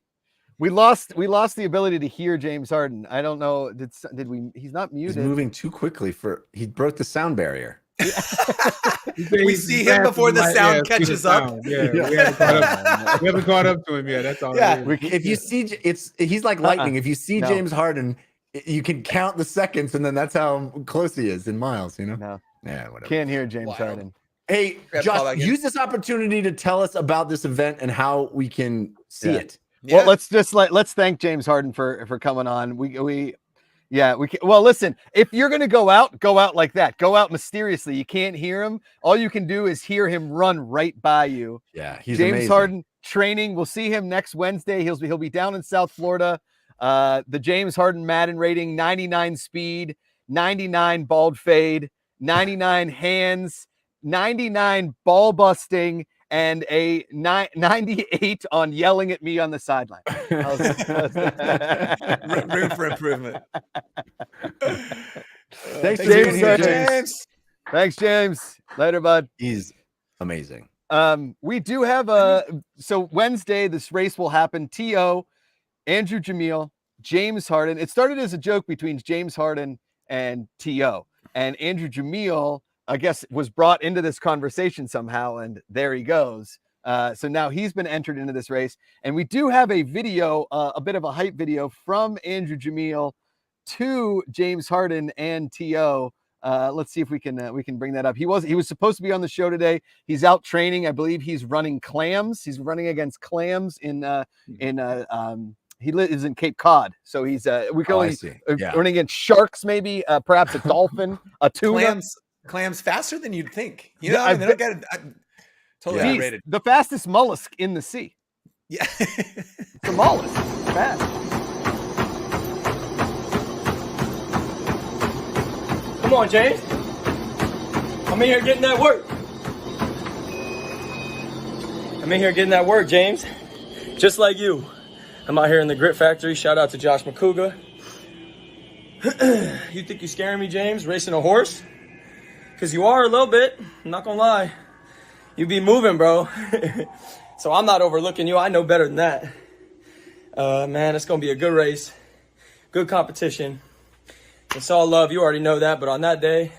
We lost the ability to hear James Harden. I don't know. Did we? He's not muted. He's moving too quickly he broke the sound barrier. We see him before the sound catches up. Yeah, we haven't caught up to him yet. That's all. Yeah. If you see, he's like lightning. If you see James Harden, you can count the seconds, and then that's how close he is in miles. You know? No. Yeah. Whatever. Can't hear James Harden. Hey, Josh, use this opportunity to tell us about this event and how we can see it. Yeah. Well, let's thank James Harden for coming on. Well, listen, if you're going to go out like that. Go out mysteriously. You can't hear him. All you can do is hear him run right by you. Yeah, he's James amazing. Harden training. We'll see him next Wednesday. He'll be down in South Florida. The James Harden Madden rating, 99 speed, 99 bald fade, 99 hands, 99 ball busting, and a 98 on yelling at me on the sideline. Room for improvement. Thanks, James. Thanks, James. Later, bud. He's amazing. We do have so Wednesday, this race will happen. T.O., Andrew Jamil, James Harden. It started as a joke between James Harden and T.O. And Andrew Jamil I guess, was brought into this conversation somehow, and there he goes. So now he's been entered into this race, and we do have a video, a bit of a hype video from Andrew Jamil to James Harden and T.O. Let's see if we can bring that up. He was supposed to be on the show today. He's out training. I believe he's running clams. He's running against clams he lives in Cape Cod, so he's we can only running against sharks, maybe perhaps a dolphin, a tuna. Clams faster than you'd think. You know, they don't get it. Totally underrated. The fastest mollusk in the sea. Yeah, it's a mollusk. It's fast. Come on, James. I'm in here getting that work. I'm in here getting that work, James. Just like you. I'm out here in the Grit Factory. Shout out to Josh McCouga. You think you're scaring me, James, racing a horse? Because you are a little bit. I'm not going to lie. You be moving, bro. So I'm not overlooking you. I know better than that. Man, it's going to be a good race. Good competition. It's all love. You already know that. But on that day,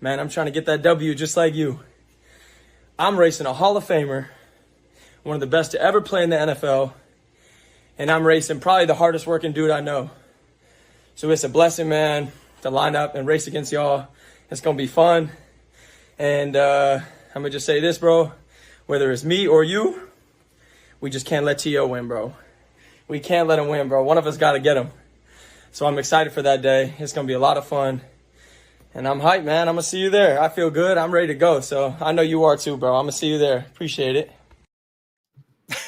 man, I'm trying to get that W just like you. I'm racing a Hall of Famer, one of the best to ever play in the NFL. And I'm racing probably the hardest working dude I know. So it's a blessing, man, to line up and race against y'all. It's going to be fun. And I'm going to just say this, bro. Whether it's me or you, we just can't let T.O. win, bro. We can't let him win, bro. One of us got to get him. So I'm excited for that day. It's going to be a lot of fun. And I'm hyped, man. I'm going to see you there. I feel good. I'm ready to go. So I know you are too, bro. I'm going to see you there. Appreciate it.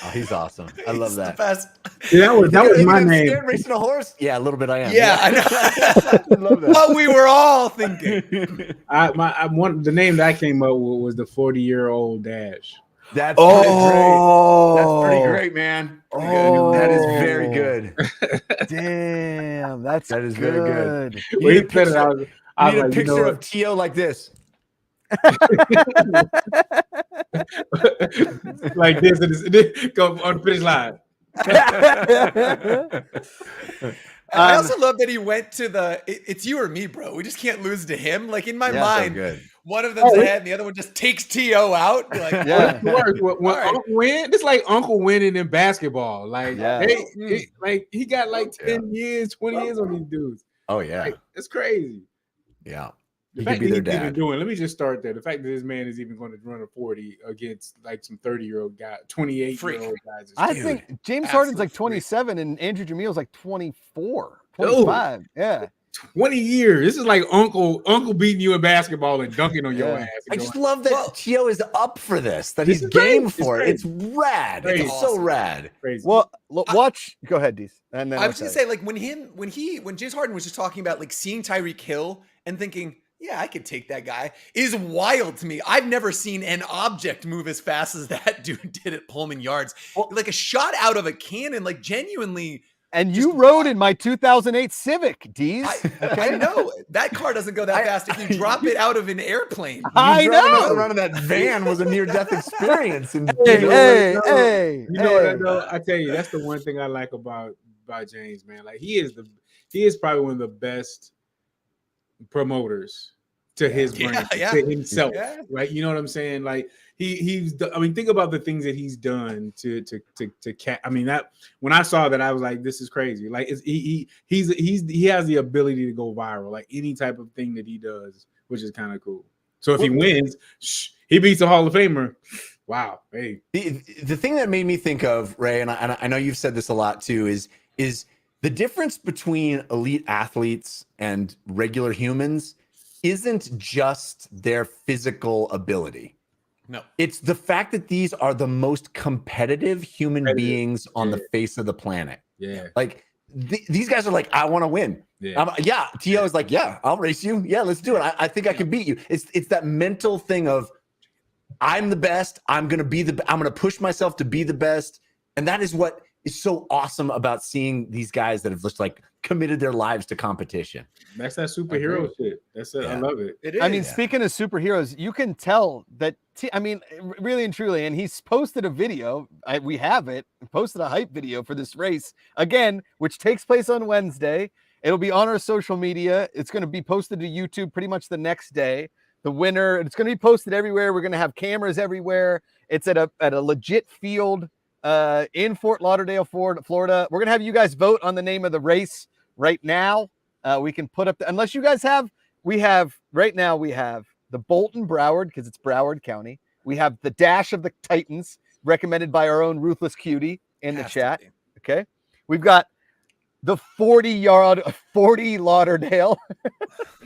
Oh, he's awesome. I love that. The best. Yeah, that was my name. Scared racing a horse? Yeah, a little bit I am. Yeah, I know. I love that. What we were all thinking. The name that I came up with was the 40-year-old Dash. That's pretty great. That's pretty great, man. That is very good. Damn, that is very good. When he said it, I was need a picture of T.O. like this. Like this, and go on the finish line. I also love that he went to it's you or me, bro. We just can't lose to him. Like in my mind, so one of them's ahead and the other one just takes T.O. out. You're like, yeah. When Uncle win, it's like Uncle winning in basketball. Like, he got like 10 years, 20 years on these dudes. Oh yeah, like, it's crazy. Yeah. The fact that he's even doing, let me just start there. The fact that this man is even going to run a 40 against like some 30-year-old guy, 28-year-old guys. I think James Harden's like 27 and Andrew Jamil's like 24, 25. Yeah. 20 years. This is like Uncle beating you in basketball and dunking on your ass. I just love that T.O. is up for this, that he's game for it. It's rad. It's so rad. Crazy. Well, watch. Go ahead, Dees. And then I was going to say, like, when James Harden was just talking about like seeing Tyreek Hill and thinking, yeah, I could take that guy, is wild to me. I've never seen an object move as fast as that dude did at Pullman Yards. Like a shot out of a cannon, like genuinely. And you rode in my 2008 Civic, Dees. I know. That car doesn't go that fast if you drop it out of an airplane. I know. Running that van was a near-death experience. And hey. You know what, though? I tell you, that's the one thing I like about James, man. Like he is probably one of the best promoters to his brand, to himself, right? You know what I'm saying? Like think about the things that he's done to I mean, that when I saw that, I was like, this is crazy. Like he has the ability to go viral, like any type of thing that he does, which is kind of cool. So if he wins, he beats a Hall of Famer. Wow. Hey, the thing that made me think of, Ray, and I know you've said this a lot too, is the difference between elite athletes and regular humans isn't just their physical ability. No. It's the fact that these are the most competitive human beings on the face of the planet. Yeah. Like these guys are like, I want to win. Yeah. T.O. is like, yeah, I'll race you. Yeah, let's do it. I think I can beat you. It's that mental thing of I'm the best. I'm going to push myself to be the best. And that is what is so awesome about seeing these guys that have just like committed their lives to competition. That's that superhero shit. That's it. Yeah. I love it. It is. I mean, speaking of superheroes, you can tell that, really and truly, and he's posted a video. We have it, posted a hype video for this race again, which takes place on Wednesday. It'll be on our social media. It's going to be posted to YouTube pretty much the next day. the winner. It's going to be posted everywhere. We're going to have cameras everywhere. It's at a legit field in Fort Lauderdale, Florida. We're going to have you guys vote on the name of the race right now. We can put up, unless you guys have, right now we have the Bolton Broward, because it's Broward County. We have the Dash of the Titans, recommended by our own Ruthless Cutie in the chat. Okay. We've got the 40 Lauderdale.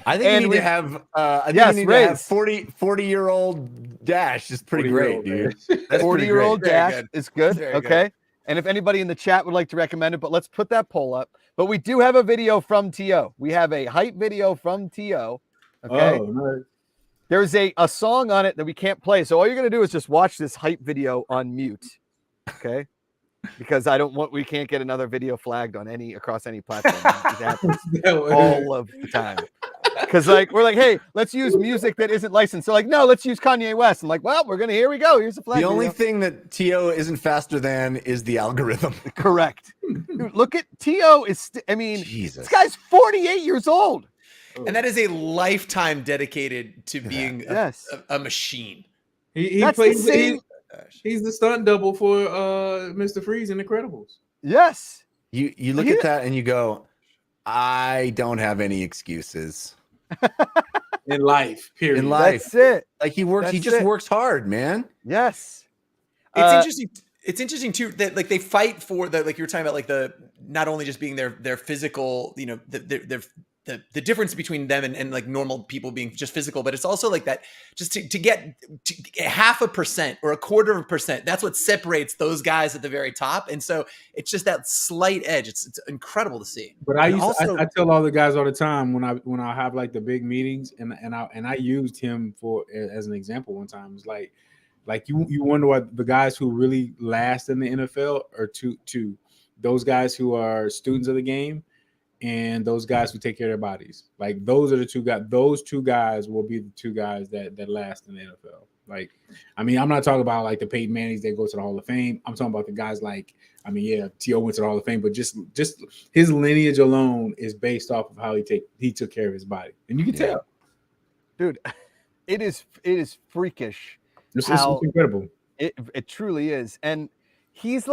I think you need to have, I think you need to have 40-year-old Dash is pretty great, dude. 40-year-old Dash is good. Very okay. good. And if anybody in the chat would like to recommend it, but let's put that poll up. But we do have a video from T.O. We have a hype video from T.O. Okay. Oh, nice. There's a song on it that we can't play. So all you're going to do is just watch this hype video on mute. Okay. Because we can't get another video flagged on across any platform. It happens all of the time. Because we're like, hey, let's use music that isn't licensed. So no, let's use Kanye West. I'm like, well, here we go. Here's the flag. The only thing that T.O. isn't faster than is the algorithm. Correct. Dude, look at T.O. Jesus. This guy's 48 years old. And that is a lifetime dedicated to being a machine. He plays he's the stunt double for Mr. Freeze in Incredibles. Yes. You look at that and you go, I don't have any excuses. In life, period. In life. That's it. He works. He just works hard, man. It's Yes. interesting. It's interesting too that they fight for the, like you were talking about, the not only just being their physical, the difference between them and normal people being just physical, but it's also that just to get 0.5% or 1/4%. That's what separates those guys at the very top. And so it's just that slight edge. It's incredible to see. But I tell all the guys all the time when I have the big meetings and I used him as an example one time. It's like you wonder what the guys who really last in the NFL are two those guys who are students of the game and those guys who take care of their bodies. Those are the two guys. Those two guys will be the two guys that last in the NFL. I'm not talking about the Peyton Mannings that go to the Hall of Fame. I'm talking about the guys T.O. went to the Hall of Fame, but just his lineage alone is based off of how he took care of his body, and you can tell, dude. It is freakish. It's incredible. It truly is, and he's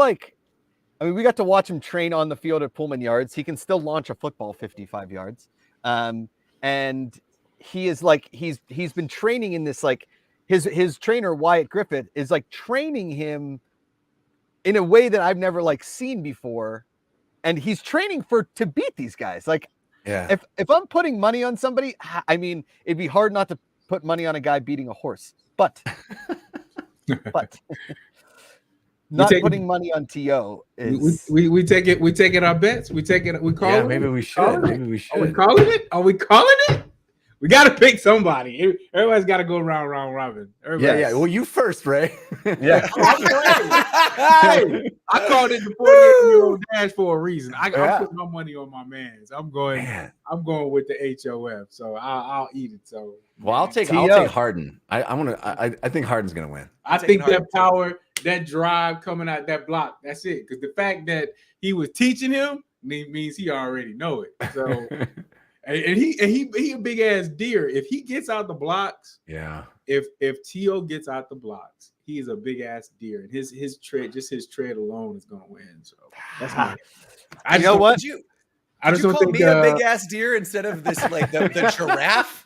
we got to watch him train on the field at Pullman Yards. He can still launch a football 55 yards. And he is he's been training in this, his trainer, Wyatt Griffith, is training him in a way that I've never seen before. And he's training to beat these guys. If I'm putting money on somebody, it'd be hard not to put money on a guy beating a horse, but not putting money on T.O. is we take it our bets. We take it. We call it. Maybe we should. Maybe we should. Are we calling it? Are we calling it? We got to pick somebody. Everybody's got to go round robin. Yeah. Well, you first, Ray. Yeah. Hey, I called it the 48-year-old Dash for a reason. I'm putting my money on my man's. I'm going with the HOF. So I'll eat it. So I'll take Harden. I think Harden's gonna win. I think that power, that drive coming out that block, that's it. Because the fact that he was teaching him means he already know it. So and he a big ass deer. If he gets out the blocks, if T.O. gets out the blocks, he is a big ass deer. And his tread alone is gonna win. So that's my you know what? I just call me a big ass deer instead of this the giraffe.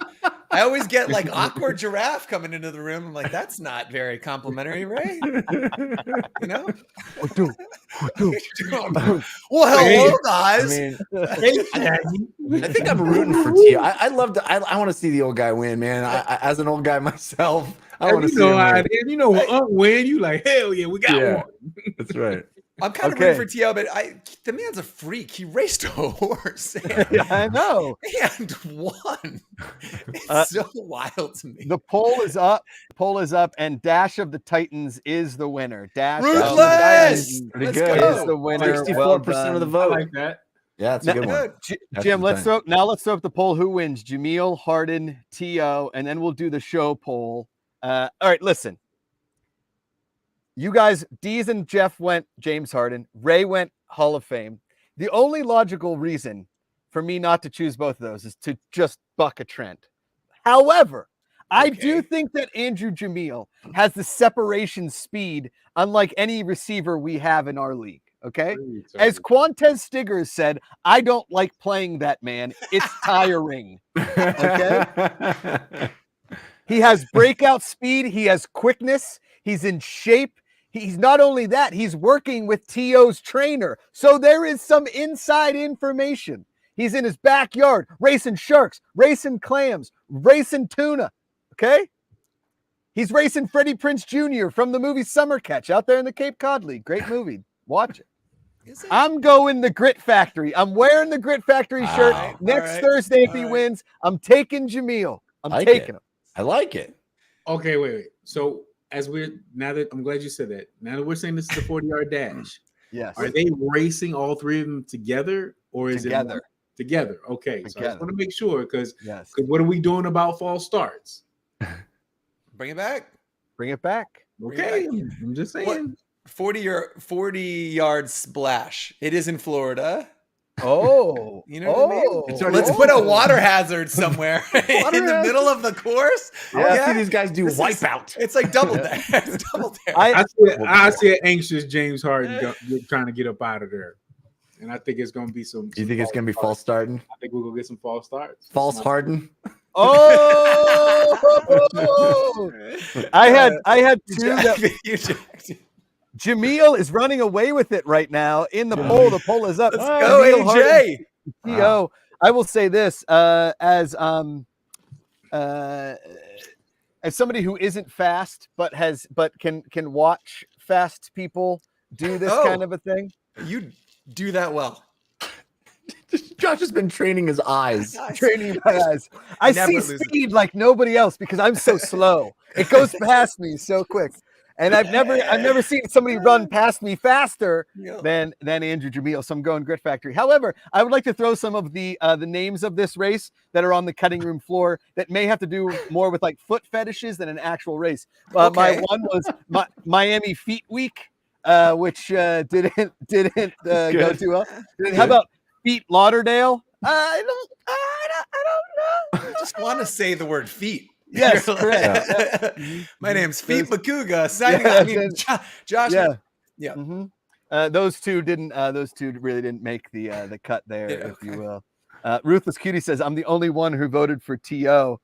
I always get awkward giraffe coming into the room. I'm like, that's not very complimentary, right? Well, hello, guys. I think I'm rooting for T.O. I want to see the old guy win, man. As an old guy myself, I want to see him win. You know, when you hell yeah, we got one. That's right. I'm kind of rooting for T.O., but the man's a freak. He raced a horse. I know. And won. It's so wild to me. The poll is up, and Dash of the Titans is the winner. Dash Ruthless! Pretty Let's good. go. Is the winner. 64% of the vote. I like that. Yeah, it's a good one. Jim, let's throw up the poll. Who wins? Jameel, Harden, T.O., and then we'll do the show poll. All right, listen. You guys, Deez and Jeff went James Harden. Ray went Hall of Fame. The only logical reason for me not to choose both of those is to just buck a trend. However, I do think that Andrew Jamil has the separation speed unlike any receiver we have in our league. Okay. As Quantez Stiggers said, I don't like playing that man. It's tiring. Okay. He has breakout speed. He has quickness. He's in shape. He's not only that, he's working with T.O.'s trainer. So there is some inside information. He's in his backyard, racing sharks, racing clams, racing tuna. Okay? He's racing Freddie Prinze Jr. from the movie Summer Catch out there in the Cape Cod League. Great movie. Watch it. I'm going the Grit Factory. I'm wearing the Grit Factory shirt next Thursday if he wins. I'm taking Jamil. I'm taking him. I like it. Okay, wait. So I'm glad you said that. Now that we're saying this is a 40-yard dash. Yes. Are they racing all three of them together, or is it together? Okay. So I just want to make sure because what are we doing about false starts? Bring it back. Bring it back. Okay. I'm just saying. 40-yard splash. It is in Florida. Oh, you know what I mean? Let's put a water hazard somewhere in the middle of the course. I see these guys do wipeout. It's like double dare. It's double dare. I see an anxious James Harden trying to get up out of there, and I think it's going to be some. You think it's going to be false starting? I think we're going to get some false starts. False Harden. Oh, I had two. Jamil is running away with it right now in the poll. The poll is up. Let's go, AJ. T.O. I will say this as somebody who isn't fast but can watch fast people do this kind of a thing. You do that well. Josh has been training his eyes. Training my eyes. I see speed like nobody else because I'm so slow. It goes past me so quick. And I've never seen somebody run past me faster than Andrew Jamil. So I'm going Grit Factory. However, I would like to throw some of the names of this race that are on the cutting room floor that may have to do more with like foot fetishes than an actual race. My one was Miami Feet Week, which didn't go too well. How about Feet Lauderdale? I don't know. I just want to say the word feet. Yes, correct. My name's Feet Makuga. Signing off. I mean, Josh. Yeah. Mm-hmm. Those two really didn't make the cut there, if you will. Ruthless Cutie says, "I'm the only one who voted for T.O."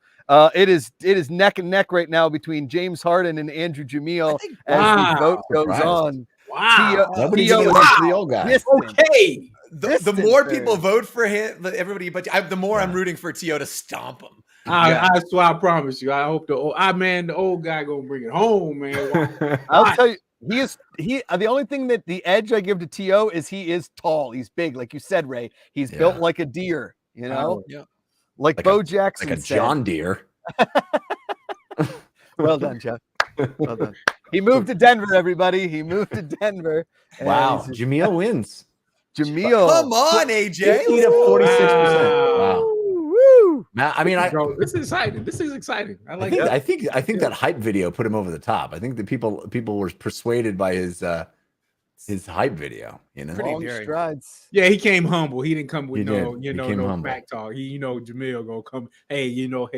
It is neck and neck right now between James Harden and Andrew Jamil as the vote goes on. Wow. Nobody's the old guy. Okay. The more people vote for him, everybody, but the more I'm rooting for T.O. to stomp him. I swear, I promise you. I hope the old guy gonna bring it home, man. I'll tell you, he the only thing that the edge I give to T.O. is he is tall. He's big, like you said, Ray. He's built like a deer, you know, like Bo Jackson, like a John Deere. Well done, Jeff. Well done. He moved to Denver, everybody. He moved to Denver. Wow, Jamil wins. Jamil, come on, AJ. 46%. Wow. I mean, this is exciting. This is exciting. I like it. I think that hype video put him over the top. I think that people were persuaded by his hype video. You know, long strides. Yeah, he came humble. He didn't come with no humble. back talk. Jamil gonna come. Hey,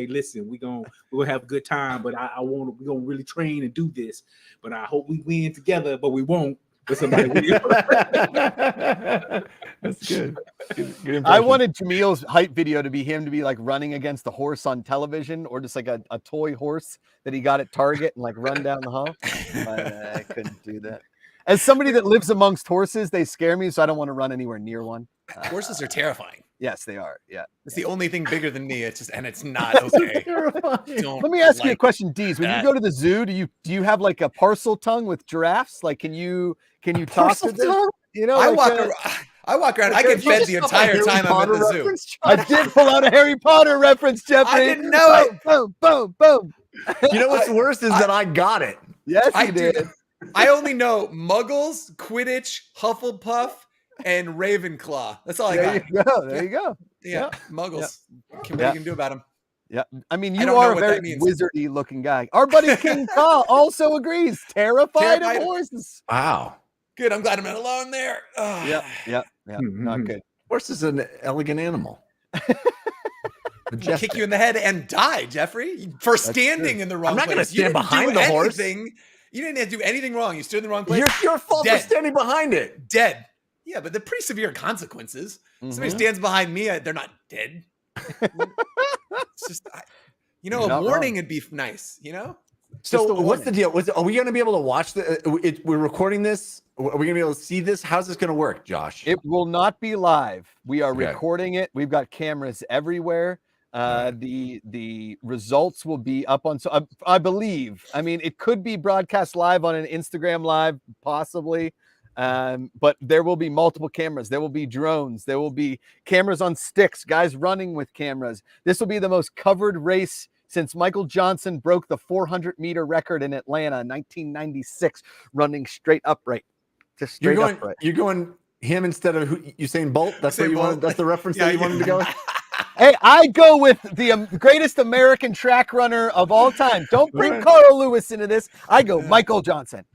listen, we're gonna have a good time, but we're gonna really train and do this. But I hope we win together, but we won't. With somebody. That's good. Good I wanted Jamil's hype video to be like running against the horse on television, or just like a toy horse that he got at Target and like run down the hall. But I couldn't do that. As somebody that lives amongst horses, they scare me, so I don't want to run anywhere near one. Horses are terrifying. Yes, they are. Yeah, it's the only thing bigger than me. It's not okay. Let me ask you a question, Deez. When you go to the zoo, do you have like a parcel tongue with giraffes? Like, can you talk to them? You know, I walk around. I get fed the entire time I'm at the zoo. I did pull out a Harry Potter reference, Jeffrey. I didn't know it. Boom, boom, boom. You know what's worse is that I got it. Yes, you did. I only know Muggles, Quidditch, Hufflepuff, and Ravenclaw. That's all I got. There you go. Yeah, Muggles. What you can do about them? Yeah, I mean, you are a very wizardy looking guy. Our buddy King Ka also agrees. Terrified of horses. Wow. Good. I'm glad I'm not alone there. Yeah. Not good. Horse is an elegant animal. I'll kick you in the head and die, Jeffrey, for standing in the wrong place. I'm not going to stand behind the horse. You didn't do anything wrong. You stood in the wrong place. You're your fault for standing behind it. Dead. Yeah, but they're pretty severe consequences. Somebody stands behind me, they're not dead. It's just, a warning would be nice, So what's the deal? Are we going to be able to watch we're recording this? Are we going to be able to see this? How's this going to work, Josh? It will not be live. We are recording it. We've got cameras everywhere. The results will be up on, so I believe, it could be broadcast live on an Instagram live, possibly. But there will be multiple cameras. There will be drones. There will be cameras on sticks, guys running with cameras. This will be the most covered race since Michael Johnson broke the 400-meter record in Atlanta in 1996, running straight upright. Just straight upright. You're going him instead of Usain Bolt? That's what you wanted. That's the reference that you wanted to go with? Hey, I go with the greatest American track runner of all time. Don't bring Carl Lewis into this. I go Michael Johnson.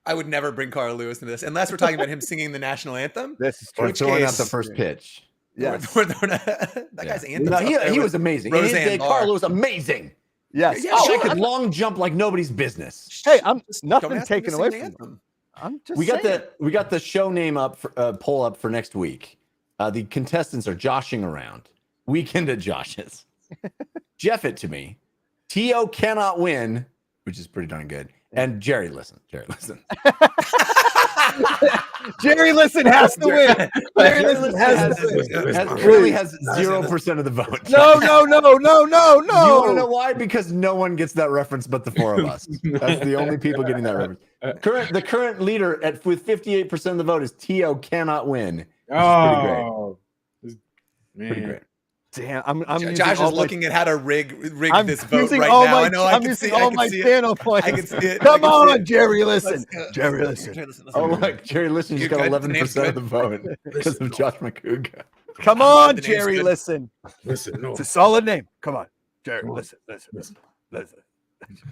I would never bring Carl Lewis into this unless we're talking about him singing the national anthem. This is true. Throwing out the first pitch. Yes. That guy's anthem. No, he was amazing. Carl Lewis, amazing. Yes. Yeah, I could long jump like nobody's business. Hey, I'm nothing taken away from him. I'm just we got the show name up for, poll up for next week. The contestants are joshing around. Weekend at Josh's. Jeff it to me. T.O. cannot win, which is pretty darn good. And Jerry listen. Jerry Listen has to win. Jerry Listen currently has 0% of the vote. No. You want to know why? Because no one gets that reference but the four of us. That's the only people getting that reference. The current leader with 58% of the vote is T.O. cannot win. Oh, pretty great. Damn, I'm Josh is looking at how to rig this vote right now. I'm using all my channel points. I can see it. Come on, Jerry Listen. Jerry Listen. Oh, look, Jerry Listen just got 11% of the vote because of Josh McCouga. Come on, Jerry Listen. Listen, no. It's a solid name. Come on, Jerry. Listen.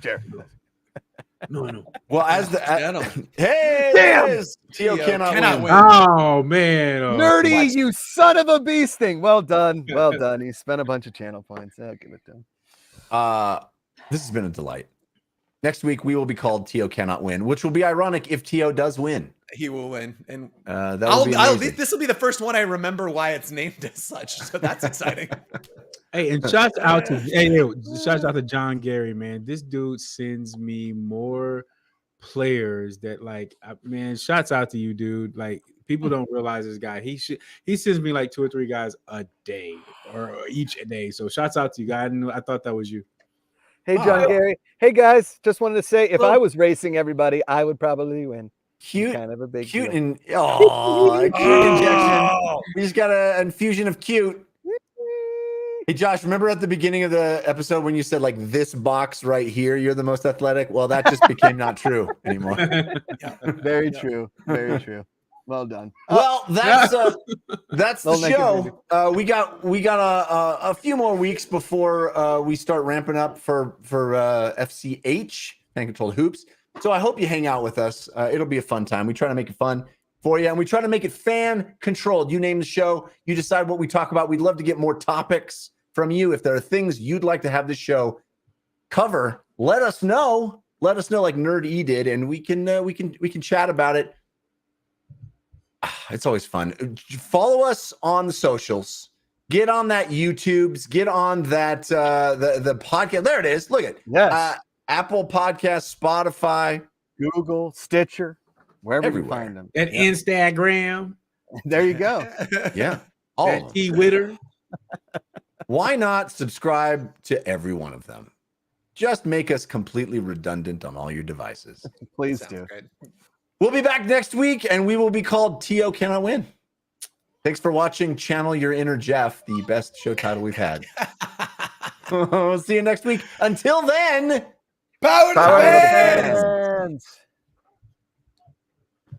Jerry. Listen. No. Well, hey, damn, T.O. cannot win. Oh man, Nerdy, you son of a bee sting. Well done. He spent a bunch of channel points. I'll give it to him. This has been a delight. Next week we will be called T.O. cannot win, which will be ironic if T.O. does win. He will win, and this will be the first one I remember why it's named as such. So that's exciting. Hey, and shouts out to John Gary, man. This dude sends me more players that man, shouts out to you, dude. Like, people don't realize this guy. He sends me like 2 or 3 guys a day or each a day. So shouts out to you, guy. I thought that was you. Hey, John Gary. Hey guys, just wanted to say if I was racing everybody, I would probably win. Cute, kind of a big cute, deal. and cute injection. We just got an infusion of cute. Hey Josh, remember at the beginning of the episode when you said like this box right here, you're the most athletic? Well, that just became not true anymore. Very true. Very true. Well done. Well, that's the show. We got a few more weeks before we start ramping up for FCH, Fan Controlled Hoops. So I hope you hang out with us. It'll be a fun time. We try to make it fun for you, and we try to make it fan controlled. You name the show, you decide what we talk about. We'd love to get more topics from you. If there are things you'd like to have this show cover, let us know. Let us know, like Nerd E did, and we can chat about it. It's always fun. Follow us on the socials. Get on that YouTubes. Get on that the podcast. There it is. Look at yes. Apple Podcasts, Spotify, Google, Stitcher, wherever everywhere. you find them. At Instagram. There you go. Yeah. All at Twitter. Why not subscribe to every one of them? Just make us completely redundant on all your devices. Please do. Good. We'll be back next week, and we will be called T.O. Cannot Win. Thanks for watching Channel Your Inner Jeff, the best show title we've had. We'll see you next week. Until then, Power to Power fans! to fans!